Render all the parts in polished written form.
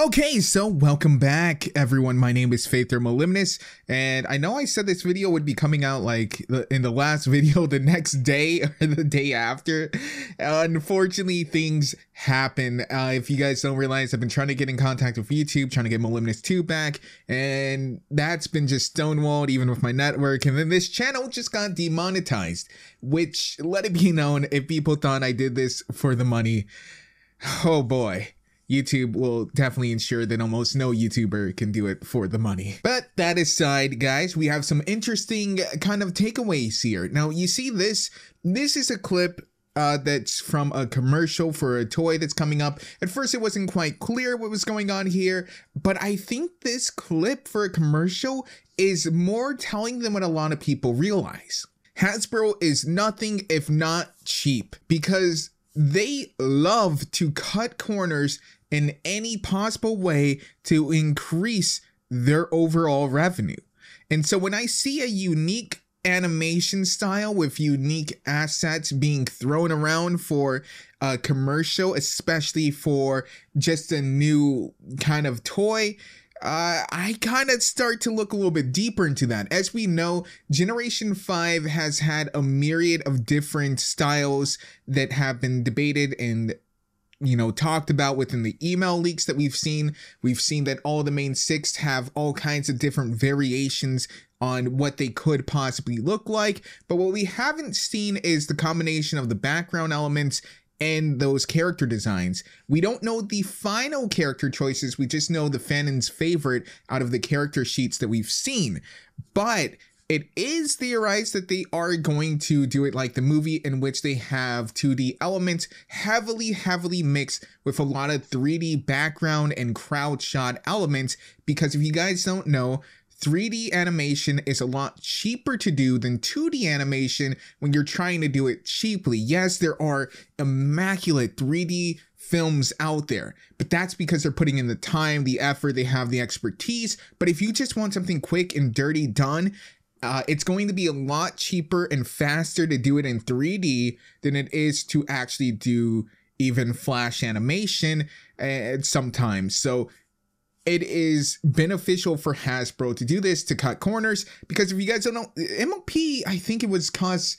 Okay, so welcome back, everyone. My name is Moliminous, and I know I said this video would be coming out like in the last video the next day or the day after. Unfortunately, things happen. If you guys don't realize, I've been trying to get in contact with YouTube, trying to get MoliminousTheater back, and that's been just stonewalled even with my network. And then this channel just got demonetized, which, let it be known, if people thought I did this for the money, oh boy. YouTube will definitely ensure that almost no YouTuber can do it for the money. But that aside, guys, we have some interesting kind of takeaways here. Now, you see this is a clip that's from a commercial for a toy that's coming up. At first, it wasn't quite clear what was going on here, but I think this clip for a commercial is more telling than what a lot of people realize. Hasbro is nothing if not cheap, because they love to cut corners in any possible way to increase their overall revenue. And so when I see a unique animation style with unique assets being thrown around for a commercial, especially for just a new kind of toy, I kind of start to look a little bit deeper into that. As we know, Generation 5 has had a myriad of different styles that have been debated and talked about within the email leaks that we've seen. We've seen that all the main 6 have all kinds of different variations on what they could possibly look like. But what we haven't seen is the combination of the background elements and those character designs. We don't know the final character choices. We just know the fandom's favorite out of the character sheets that we've seen. But it is theorized that they are going to do it like the movie, in which they have 2D elements heavily mixed with a lot of 3D background and crowd shot elements. Because if you guys don't know, 3D animation is a lot cheaper to do than 2D animation when you're trying to do it cheaply. Yes, there are immaculate 3D films out there, but that's because they're putting in the time, the effort, they have the expertise. But if you just want something quick and dirty done, it's going to be a lot cheaper and faster to do it in 3D than it is to actually do even flash animation sometimes. So it is beneficial for Hasbro to do this, to cut corners, because if you guys don't know, MLP, I think it was cost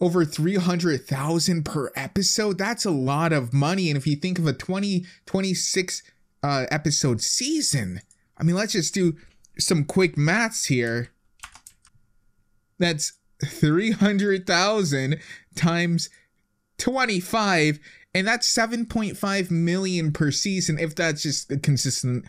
over $300,000 per episode. That's a lot of money. And if you think of a 26 episode season, I mean, let's just do some quick maths here. That's 300,000 times 25, and that's 7.5 million per season. If that's just a consistent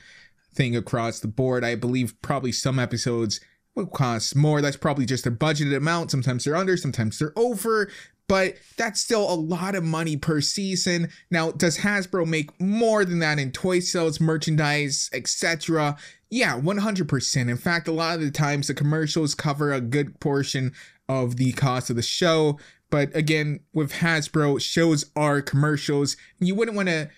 thing across the board, I believe probably some episodes will cost more. That's probably just a budgeted amount. Sometimes they're under, sometimes they're over, but that's still a lot of money per season. Now, does Hasbro make more than that in toy sales, merchandise, etc.? Yeah, 100%. In fact, a lot of the times the commercials cover a good portion of the cost of the show. But again, with Hasbro, shows are commercials. You wouldn't want to,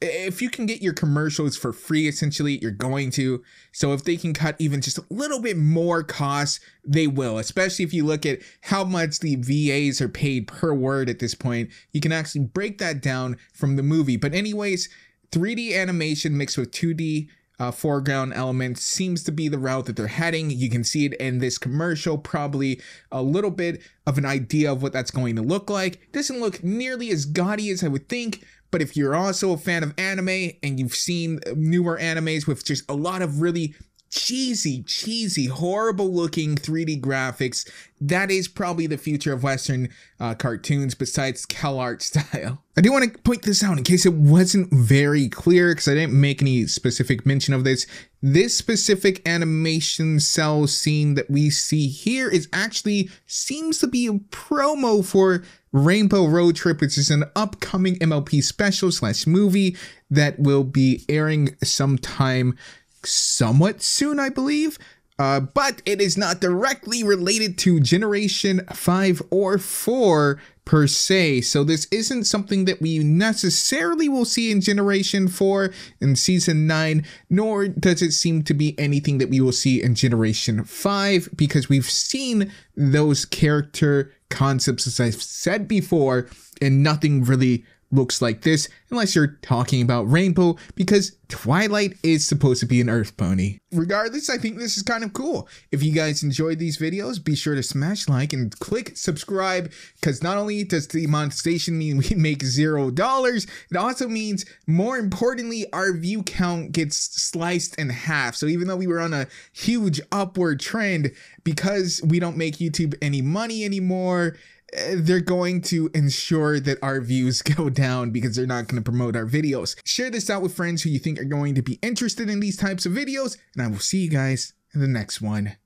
if you can get your commercials for free, essentially, you're going to. So if they can cut even just a little bit more costs, they will. Especially if you look at how much the VAs are paid per word at this point. You can actually break that down from the movie. But anyways, 3D animation mixed with 2D foreground elements seems to be the route that they're heading. You can see it in this commercial, probably a little bit of an idea of what that's going to look like. It doesn't look nearly as gaudy as I would think, but if you're also a fan of anime and you've seen newer animes with just a lot of really cheesy, horrible looking 3D graphics, that is probably the future of Western cartoons besides CalArt style. I do want to point this out in case it wasn't very clear, because I didn't make any specific mention of this. This specific animation cell scene that we see here is actually seems to be a promo for Rainbow Road Trip, which is an upcoming MLP special / movie that will be airing sometime somewhat soon, I believe. But it is not directly related to Generation 5 or 4 per se. So this isn't something that we necessarily will see in Generation 4 in Season 9, nor does it seem to be anything that we will see in Generation 5, because we've seen those character concepts, as I've said before, and nothing really looks like this, unless you're talking about Rainbow, because Twilight is supposed to be an Earth pony. Regardless, I think this is kind of cool. If you guys enjoyed these videos, be sure to smash like and click subscribe, because not only does demonetization mean we make $0, it also means, more importantly, our view count gets sliced in half. So even though we were on a huge upward trend, because we don't make YouTube any money anymore, they're going to ensure that our views go down because they're not going to promote our videos. Share this out with friends who you think are going to be interested in these types of videos, and I will see you guys in the next one.